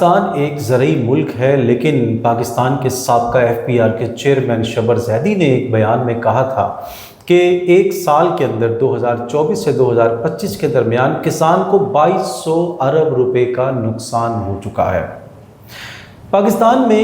پاکستان ایک زرعی ملک ہے، لیکن پاکستان کے سابقہ FPR کے چیئرمین شبر زیدی نے ایک بیان میں کہا تھا کہ ایک سال کے اندر 2024 سے 2025 کے درمیان کسان کو 2200 ارب روپے کا نقصان ہو چکا ہے۔ پاکستان میں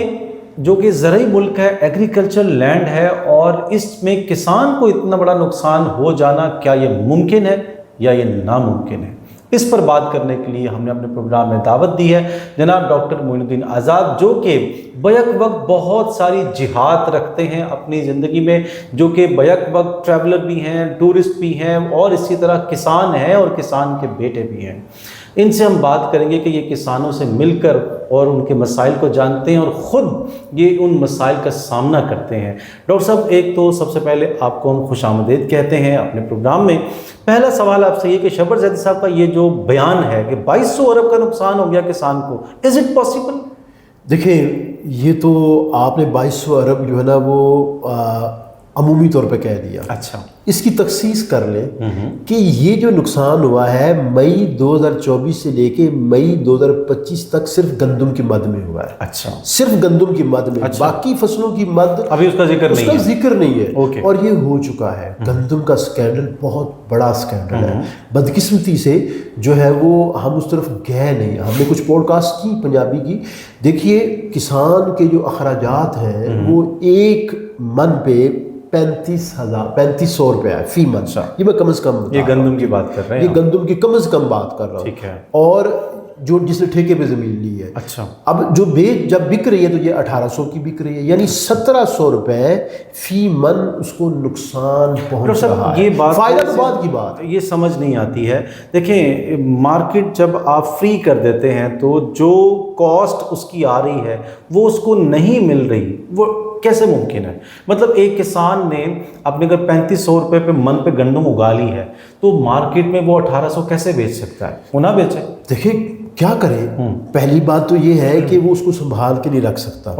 جو کہ زرعی ملک ہے، ایگریکلچر لینڈ ہے، اور اس میں کسان کو اتنا بڑا نقصان ہو جانا کیا یہ ممکن ہے یا یہ ناممکن ہے؟ اس پر بات کرنے کے لیے ہم نے اپنے پروگرام میں دعوت دی ہے جناب ڈاکٹر معین الدین آزاد، جو کہ بیک وقت بہت ساری جہات رکھتے ہیں اپنی زندگی میں، جو کہ بیک وقت ٹریولر بھی ہیں، ٹورسٹ بھی ہیں، اور اسی طرح کسان ہیں اور کسان کے بیٹے بھی ہیں۔ ان سے ہم بات کریں گے کہ یہ کسانوں سے مل کر اور ان کے مسائل کو جانتے ہیں اور خود یہ ان مسائل کا سامنا کرتے ہیں۔ ڈاکٹر صاحب، ایک تو سب سے پہلے آپ کو ہم خوش آمدید کہتے ہیں اپنے پروگرام میں۔ پہلا سوال آپ سے یہ کہ شبر زیدی صاحب کا یہ جو بیان ہے کہ 2200 ارب کا نقصان ہو گیا کسان کو، از اٹ پاسبل؟ دیکھیں، یہ تو آپ نے 2200 ارب جو ہے نا وہ عمومی طور پہ کہہ دیا۔ اچھا، اس کی تخصیص کر لیں کہ یہ جو نقصان ہوا ہے مئی 2024 سے لے کے مئی 2025 تک صرف گندم کی مد میں ہوا ہے۔ اچھا، صرف گندم کی مد میں، باقی فصلوں کی مد ابھی اس کا ذکر نہیں ہے۔ اور یہ ہو چکا ہے۔ گندم کا سکینڈل بہت بڑا سکینڈل ہے۔ بدقسمتی سے جو ہے وہ ہم اس طرف گئے نہیں۔ ہم نے کچھ پوڈ کاسٹ کی پنجابی کی۔ دیکھیے، کسان کے جو اخراجات ہیں وہ ایک من پہ 3500 روپے ہے فی من۔ یہ میں کم از کم یہ گندم کی بات کر رہے ہیں، یہ گندم کی کم از کم بات کر رہا ہوں۔ ٹھیک ہے۔ اور جو جس نے ٹھیکے پہ زمین لی ہے، اچھا، اب جو جب بک رہی ہے تو یہ 1800 کی بک رہی ہے، یعنی 1700 روپے فی من اس کو نقصان پہنچ رہا ہے۔ یہ بات فائدہ تو بعد کی بات، یہ سمجھ نہیں آتی ہے۔ دیکھیں، مارکیٹ جب آپ فری کر دیتے ہیں تو جو کاسٹ اس کی آ رہی ہے وہ اس کو نہیں مل رہی، وہ کیسے ممکن ہے؟ مطلب ایک کسان نے اپنے اگر 3500 روپے پہ من پہ گندم اگا لی ہے تو مارکیٹ میں وہ 1800 کیسے بیچ سکتا ہے؟ وہ نہ بیچے۔ دیکھیں کیا کرے، پہلی بات تو یہ ہے کہ وہ اس کو سنبھال کے نہیں رکھ سکتا۔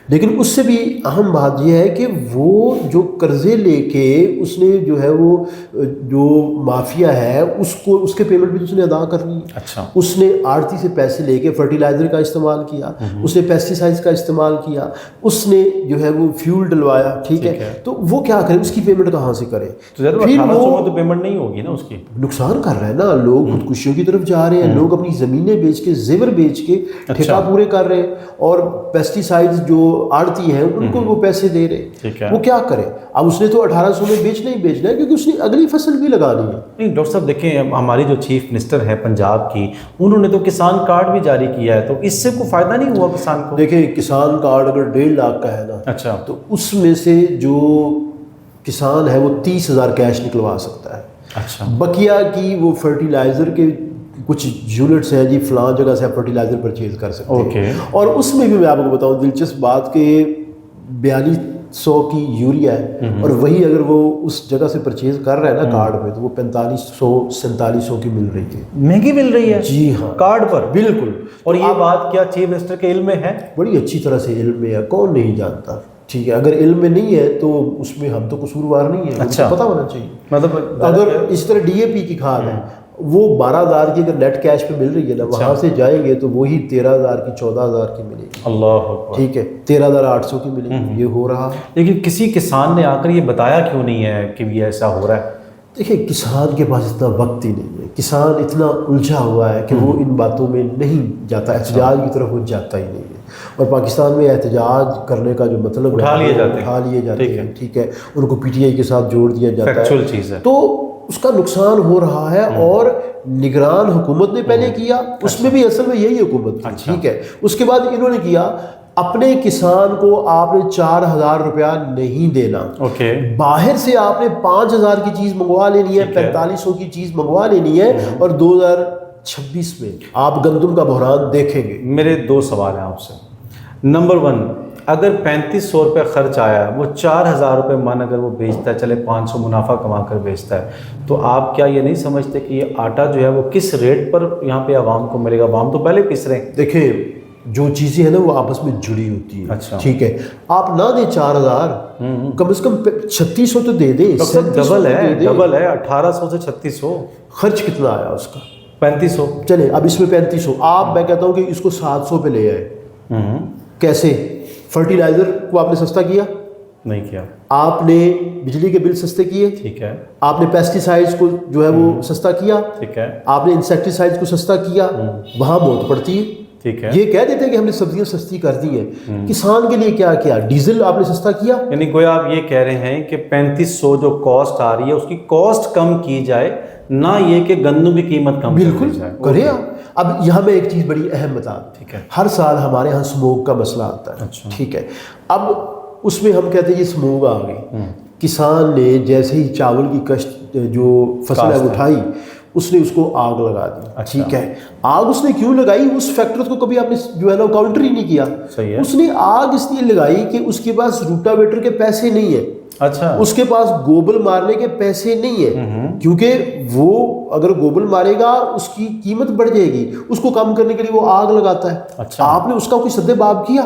لیکن اس سے بھی اہم بات یہ ہے کہ وہ جو قرضے لے کے اس نے جو ہے وہ جو مافیا ہے اس کو اس کے پیمنٹ بھی اس نے ادا کرنی ہے۔ اچھا، اس نے آڑتی سے پیسے لے کے فرٹیلائزر کا استعمال کیا، اس نے پیسٹی سائڈز کا استعمال کیا، اس نے جو ہے وہ فیول ڈلوایا، ٹھیک ہے، تو وہ کیا کرے؟ اس کی پیمنٹ کہاں سے کرے؟ پھر وہ تو پیمنٹ نہیں ہوگی نا، اس کی نقصان کر رہے ہیں نا لوگ، خودکشیوں کی طرف جا رہے ہیں لوگ، اپنی زمینیں بیچ کے زیور بیچ کے ٹھیکہ پورے کر رہے ہیں، اور پیسٹی سائڈز جو آڑتی ہیں ان کو وہ پیسے دے رہے۔ وہ کیا کرے؟ اب اس نے تو 1800 میں بیچنا ہی بیچنا ہے کیونکہ اس نے اگلی فصل بھی لگانی ہے۔ نہیں ڈاکٹر صاحب، دیکھیں ہماری جو چیف منسٹر ہے پنجاب کی، انہوں نے تو کسان کارڈ بھی جاری کیا ہے، تو اس سے کوئی فائدہ نہیں ہوا کسان کو؟ دیکھیں، کسان کارڈ اگر 1.5 لاکھ کا ہے نا، اچھا، تو اس میں سے جو کسان ہے وہ 30,000 کیش نکلوا سکتا ہے۔ اچھا، بقیہ کی وہ فرٹیلائزر کے کچھ یونٹس ہیں جی، فلاں جگہ سے آپ فرٹیلائزر پرچیز کر سکتے ہیں، اور اس میں بھی میں آپ کو بتاؤں دلچسپ بات کہ 4200 کی یوریا ہے، اور وہی اگر وہ اس جگہ سے پرچیز کر رہا ہے نا کارڈ پہ، تو وہ 4500-4700 کی مل رہی ہے۔ مہنگی مل رہی ہے؟ جی ہاں، کارڈ پر، بالکل۔ اور یہ بات کیا چیف منسٹر کے علم میں ہے؟ بڑی اچھی طرح سے علم میں ہے، کون نہیں جانتا، ٹھیک ہے۔ اگر علم میں نہیں ہے تو اس میں ہم تو قصوروار نہیں ہیں، اچھا، پتہ ہونا چاہیے۔ مطلب اگر اس طرح DAP کی کھاد ہے، وہ 12,000 کی اگر نیٹ کیش پہ مل رہی ہے نا، وہاں سے جائیں گے تو وہی 13,000 کی 14,000 کی ملے گی، اللہ، ٹھیک ہے، 13,800 کی ملے گی۔ یہ ہو رہا ہے۔ لیکن کسی کسان نے آ کر یہ بتایا کیوں نہیں ہے کہ یہ ایسا ہو رہا ہے؟ دیکھیں، کسان کے پاس اتنا وقت ہی نہیں ہے، کسان اتنا الجھا ہوا ہے کہ وہ ان باتوں میں نہیں جاتا، احتجاج کی طرف وہ جاتا ہی نہیں ہے۔ اور پاکستان میں احتجاج کرنے کا جو مطلب اٹھا لیے جاتے ہیں، ٹھیک ہے، ان کو PTI کے ساتھ جوڑ دیا جاتا ہے، فیکچوئل چیز ہے، تو اس کا نقصان ہو رہا ہے۔ اور نگران حکومت نے پہلے کیا، اس میں بھی اصل میں یہی حکومت تھی، ٹھیک ہے، اس کے بعد انہوں نے کیا، اپنے کسان کو آپ نے 4000 روپیہ نہیں دینا، باہر سے آپ نے 5000 کی چیز منگوا لینی ہے، 4500 کی چیز منگوا لینی ہے، اور 2026 میں آپ گندم کا بحران دیکھیں گے۔ میرے 2 سوال ہیں آپ سے۔ نمبر 1، اگر 3500 روپے خرچ آیا، وہ 4000 روپے من اگر وہ بیچتا ہے، چلے 500 منافع کما کر بیچتا ہے، تو آپ کیا یہ نہیں سمجھتے کہ یہ آٹا جو ہے وہ کس ریٹ پر یہاں پہ عوام کو ملے گا؟ عوام تو پہلے پیس رہے ہیں۔ دیکھیں، جو چیزیں ہیں نا وہ آپس میں جڑی ہوتی ہیں، ٹھیک ہے، آپ نہ دیں 4000، کم از کم 3600 تو دے دیں۔ ڈبل ہے 1800 سے 3600۔ خرچ کتنا آیا اس کا؟ 3500 چلے اب اس میں 3500 آپ میں کہتا ہوں کہ اس کو 700 پہ لے آئے. کیسے؟ فرٹیلائزر کو آپ نے سستا کیا نہیں کیا, آپ نے بجلی کے بل سستے کیے, ٹھیک ہے, آپ نے پیسٹیسائڈز کو جو ہے وہ سستا کیا, ٹھیک ہے, آپ نے انسیکٹیسائڈز کو سستا کیا, وہاں موت پڑتی ہے. ٹھیک ہے, یہ کہہ دیتے ہیں کہ ہم نے سبزیاں سستی کر دی ہیں. کسان کے لیے کیا کیا؟ ڈیزل آپ نے سستا کیا. یعنی گویا آپ یہ کہہ رہے ہیں کہ 3500 جو کاسٹ آ رہی ہے اس کی کاسٹ کم کی جائے, نہ یہ کہ گندم کی قیمت کم بالکل کی جائے. کریں آپ. اب یہاں میں ایک چیز بڑی اہم بتا دوں, ٹھیک ہے, ہر سال ہمارے ہاں سموگ کا مسئلہ آتا ہے. اچھا, ٹھیک ہے, اب اس میں ہم کہتے ہیں یہ سموگ آ گئی. کسان نے جیسے ہی چاول کی کشت جو فصل ہے اٹھائی, اس نے اس کو آگ لگا دی. ٹھیک ہے, آگ اس نے کیوں لگائی؟ اس فیکٹر کو کبھی آپ نے جو ہے نا کاؤنٹر ہی نہیں کیا. صحیح ہے, اس نے آگ اس لیے لگائی کہ اس کے پاس روٹاویٹر کے پیسے نہیں ہیں, اچھا, اس کے پاس گوبل مارنے کے پیسے نہیں ہیں, کیونکہ وہ اگر گوبل مارے گا اس کی قیمت بڑھ جائے گی, اس کو کم کرنے کے لیے وہ آگ لگاتا ہے. اچھا, آپ نے اس کا کوئی سدے باب کیا؟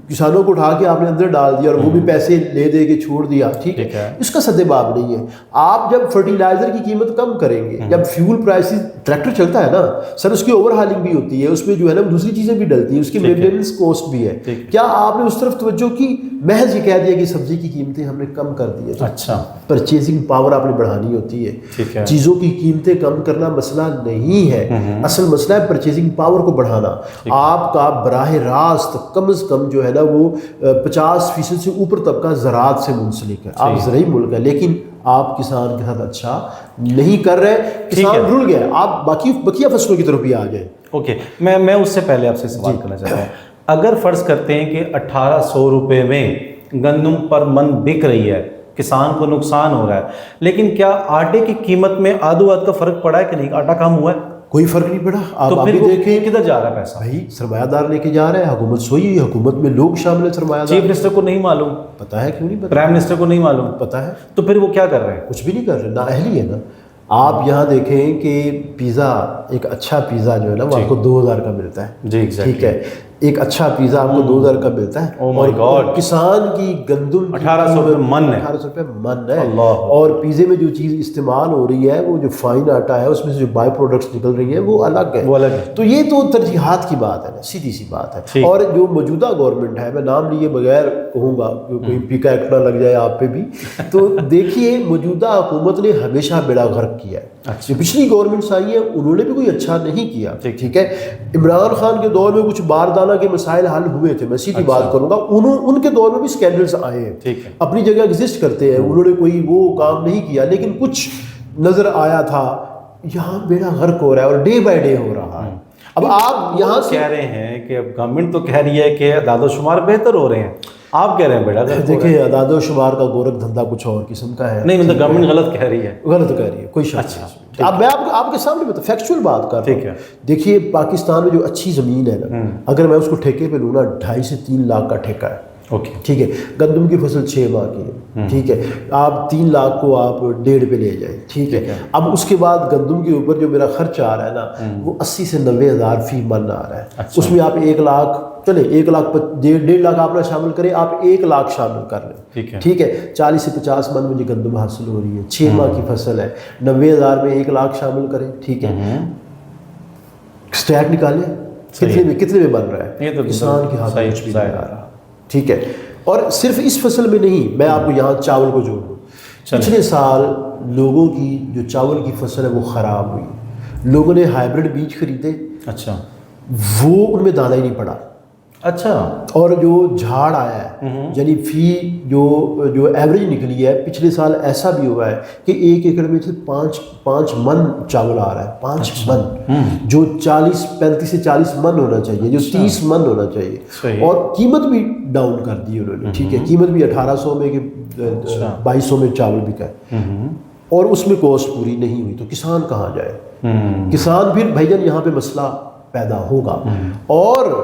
کسانوں کو اٹھا کے آپ نے اندر ڈال دیا اور وہ بھی پیسے لے دے کے چھوڑ دیا. ٹھیک ہے, اس کا سدے باب نہیں ہے. آپ جب فرٹیلائزر کی قیمت کم کریں گے, جب فیول پرائسز, ٹریکٹر چلتا ہے نا سر, اس کی اوور ہالنگ بھی ہوتی ہے, اس میں جو ہے نا دوسری چیزیں بھی ڈلتی ہیں, اس کی مینٹیننس کاسٹ بھی ہے. کیا آپ نے اس طرف توجہ کی؟ محض یہ کہہ دیا کہ سبزی کی قیمتیں ہم نے کم کر دی ہے. اچھا, پرچیزنگ پاور آپ نے بڑھانی ہوتی ہے. ٹھیک ہے, چیزوں کی قیمتیں کم کرنا مسئلہ نہیں ہے, اصل مسئلہ ہے پرچیزنگ پاور کو بڑھانا. آپ کا براہ راست کم از کم جو ہے نا وہ 50% سے اوپر طبقہ زراعت سے منسلک ہے. آپ زرعی ملک ہے, لیکن آپ کسان کے ساتھ اچھا نہیں کر رہے. کسان رل گیا. آپ بقیہ فصلوں کی طرف بھی آ جائیں. اوکے, میں اس سے پہلے آپ سے سوال کرنا چاہتا ہوں. اگر فرض کرتے ہیں کہ 1800 روپے میں گندم پر من بک رہی ہے, کسان کو نقصان ہو رہا ہے, لیکن کیا آٹے کی قیمت میں آدھو آدھ کا فرق پڑا ہے کہ نہیں؟ آٹا کم ہوا ہے؟ کوئی فرق نہیں پڑا. تو آپ پھر بھی دیکھیں کدھر جا رہا ہے پیسہ؟ بھائی سرمایہ دار لے کے جا رہے ہیں. حکومت سوئی ہوئی, حکومت میں لوگ شامل ہیں سرمایہ دار. چیف منسٹر کو نہیں معلوم؟ پتہ ہے, کیوں نہیں پتہ, پرائم منسٹر کو نہیں معلوم, پتہ ہے. تو پھر وہ کیا کر رہے ہیں؟ کچھ بھی نہیں کر رہے, نااہلی ہے نا. آپ یہاں دیکھیں کہ پیزا, ایک اچھا پیزا جو ہے نا وہ آپ کو 2000 کا ملتا ہے. جی, ٹھیک ہے, ایک اچھا پیزا آپ کو 2000 کا ملتا ہے. اور کسان کی گندم 1800 روپے من ہے, 1800 روپے من ہے. اور پیزے میں جو چیز استعمال ہو رہی ہے وہ جو فائن آٹا ہے, اس میں سے جو بائی پروڈکٹس نکل رہی ہیں وہ الگ ہے. تو یہ تو ترجیحات کی بات ہے نا, سیدھی سی بات ہے. اور جو موجودہ گورنمنٹ ہے, میں نام لیے بغیر کہوں گا کوئی پیکا ایکٹا لگ جائے آپ پہ بھی, تو دیکھیے موجودہ حکومت نے ہمیشہ بیڑا غرق کیا ہے. جو پچھلی گورنمنٹس آئی ہیں انہوں نے بھی کوئی اچھا نہیں کیا. ٹھیک ہے, عمران خان کے دور میں کچھ باردانہ کے مسائل حل ہوئے تھے, میں سیدھی بات کروں گا. ان کے دور میں بھی اسکینڈلز آئے ہیں, اپنی جگہ ایگزسٹ کرتے ہیں, انہوں نے کوئی وہ کام نہیں کیا, لیکن کچھ نظر آیا تھا. یہاں بیڑا غرق ہو رہا ہے اور ڈے بائی ڈے ہو رہا ہے. اب آپ یہاں سے کہہ رہے ہیں کہ اب گورنمنٹ تو کہہ رہی ہے کہ اعداد و شمار بہتر ہو رہے ہیں, آپ کہہ رہے ہیں بیڑا غرق. دیکھیں اعداد و شمار کا گورکھ دھندا کچھ اور قسم کا ہے. نہیں, مطلب گورنمنٹ غلط کہہ رہی ہے. غلط کہہ رہی ہے, کوئی شک نہیں. اب میں آپ کے سامنے فیکچوئل بات کر رہا ہوں. دیکھیے پاکستان میں جو اچھی زمین ہے نا, اگر میں اس کو ٹھیکے پہ لوں نا, 2.5 سے 3 لاکھ کا ٹھیکہ ہے. ٹھیک ہے, گندم کی فصل 6 ماہ کی ہے. ٹھیک ہے, آپ 3 لاکھ کو آپ 1.5 پہ لے جائیں. ٹھیک ہے, اب اس کے بعد گندم کے اوپر جو میرا خرچ آ رہا ہے نا وہ 80 سے 90 ہزار فی من آ رہا ہے. اس میں آپ 1 لاکھ, چلے 1 لاکھ 1.5 لاکھ آپ نے شامل کریں, آپ 1 لاکھ شامل کر لیں. ٹھیک ہے, 40 سے 50 من مجھے گندم حاصل ہو رہی ہے, 6 ماہ کی فصل ہے, 90 ہزار میں 1 لاکھ شامل کریں. ٹھیک ہے, اسٹیٹ نکالیں کتنے میں بن رہا ہے, کسان کے ہاتھ میں کچھ بھی نہیں آ رہا. ٹھیک ہے, اور صرف اس فصل میں نہیں, میں آپ کو یہاں چاول کو جوڑ دوں. پچھلے سال لوگوں کی جو چاول کی فصل ہے وہ خراب ہوئی, لوگوں نے ہائیبرڈ بیج خریدے. اچھا, وہ ان میں دانہ ہی نہیں پڑا. اچھا, اور جو جھاڑ آیا ہے, یعنی فی جو ایوریج نکلی ہے, پچھلے سال ایسا بھی ہوا ہے کہ 1 ایکڑ میں سے 5 من چاول آ رہا ہے. 5 من, جو 35 سے 40 من ہونا چاہیے, جو 30 من ہونا چاہیے. اور قیمت بھی ڈاؤن کر دی انہوں نے. ٹھیک ہے, قیمت بھی 1800 میں کہ 2200 میں چاول بکا ہے, اور اس میں کاسٹ پوری نہیں ہوئی. تو کسان کہاں جائے؟ کسان پھر بھائی جان یہاں پہ مسئلہ پیدا ہوگا, اور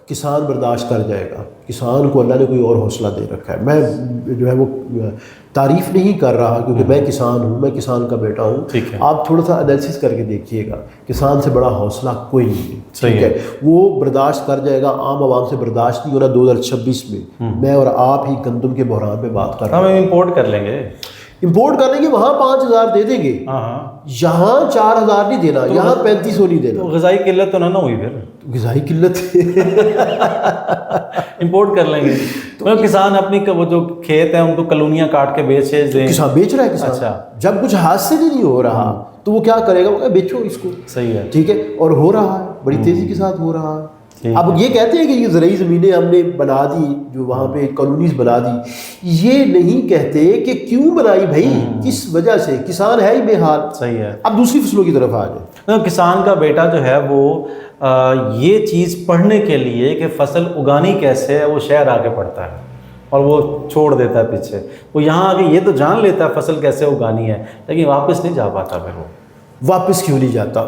کسان برداشت کر جائے گا. کسان کو اللہ نے کوئی اور حوصلہ دے رکھا ہے. میں جو ہے وہ تعریف نہیں کر رہا کیونکہ میں کسان ہوں, میں کسان کا بیٹا ہوں. آپ تھوڑا سا انالیسس کر کے دیکھیے گا, کسان سے بڑا حوصلہ کوئی نہیں ہے. ٹھیک ہے, وہ برداشت کر جائے گا. عام عوام سے برداشت نہیں ہونا. 2026 میں میں اور آپ ہی گندم کے بحران پہ بات کر رہے ہیں. ہم امپورٹ کر لیں گے. امپورٹ کریں گے وہاں 5,000 دے دیں گے، ہاں ہاں، یہاں 4,000 نہیں دینا، یہاں 3,500 نہیں دینا. تو غذائی قلت تو نہ ہوئی پھر؟ غذائی قلت امپورٹ کر لیں گے تو کسان اپنی وہ جو کھیت ہیں ان کو کالونیاں کاٹ کے بیچے دیں. کسان بیچ رہا ہے. کسان اچھا، جب کچھ حاصل ہی نہیں ہو رہا تو وہ کیا کرے گا؟ وہ کہے بیچو اس کو. صحیح ہے. ٹھیک ہے، اور ہو رہا ہے بڑی تیزی کے ساتھ ہو رہا ہے. اب یہ کہتے ہیں کہ یہ زرعی زمینیں ہم نے بنا دی، جو وہاں پہ کالونیز بنا دی، یہ نہیں کہتے کہ کیوں بنائی بھائی، کس وجہ سے. کسان ہے ہی بے حال. صحیح ہے. اب دوسری فصلوں کی طرف آ جائیں. کسان کا بیٹا جو ہے وہ یہ چیز پڑھنے کے لیے کہ فصل اگانی کیسے ہے وہ شہر آ کے پڑھتا ہے اور وہ چھوڑ دیتا ہے پیچھے. وہ یہاں آ کے یہ تو جان لیتا ہے فصل کیسے اگانی ہے، لیکن واپس نہیں جا پاتا. پھر وہ واپس کیوں نہیں جاتا؟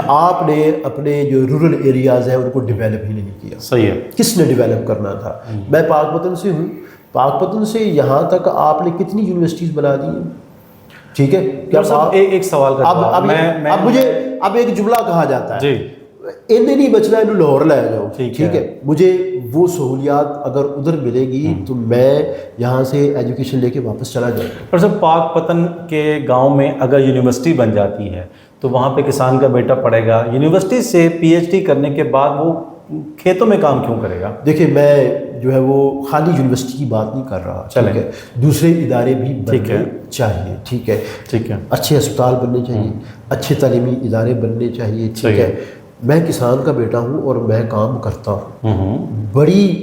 آپ نے اپنے جو رورل ایریاز ہیں ان کو ڈیولپ ہی نہیں کیا. صحیح ہے. کس نے ڈیولپ کرنا تھا؟ میں پاک پتن سے ہوں. پاک پتن سے یہاں تک آپ نے کتنی یونیورسٹیز بنا دی ہیں؟ ٹھیک ہے. کیا ایک سوال کا اب مجھے اب ایک جملہ کہا جاتا ہے جی انہیں نہیں بچنا، انہوں لاہور لے جاؤ. ٹھیک ہے، مجھے وہ سہولیات اگر ادھر ملے گی تو میں یہاں سے ایجوکیشن لے کے واپس چلا جاؤں گا. پر سر پاک پتن کے گاؤں میں اگر یونیورسٹی بن جاتی ہے تو وہاں پہ کسان کا بیٹا پڑھے گا، یونیورسٹی سے پی ایچ ڈی کرنے کے بعد وہ کھیتوں میں کام کیوں کرے گا؟ دیکھیں میں جو ہے وہ خالی یونیورسٹی کی بات نہیں کر رہا. ٹھیک ہے، دوسرے ادارے بھی بننے چاہیے. ٹھیک ہے، ٹھیک ہے، اچھے اسپتال بننے چاہیے، اچھے تعلیمی ادارے بننے چاہیے. ٹھیک ہے، میں کسان کا بیٹا ہوں اور میں کام کرتا ہوں. بڑی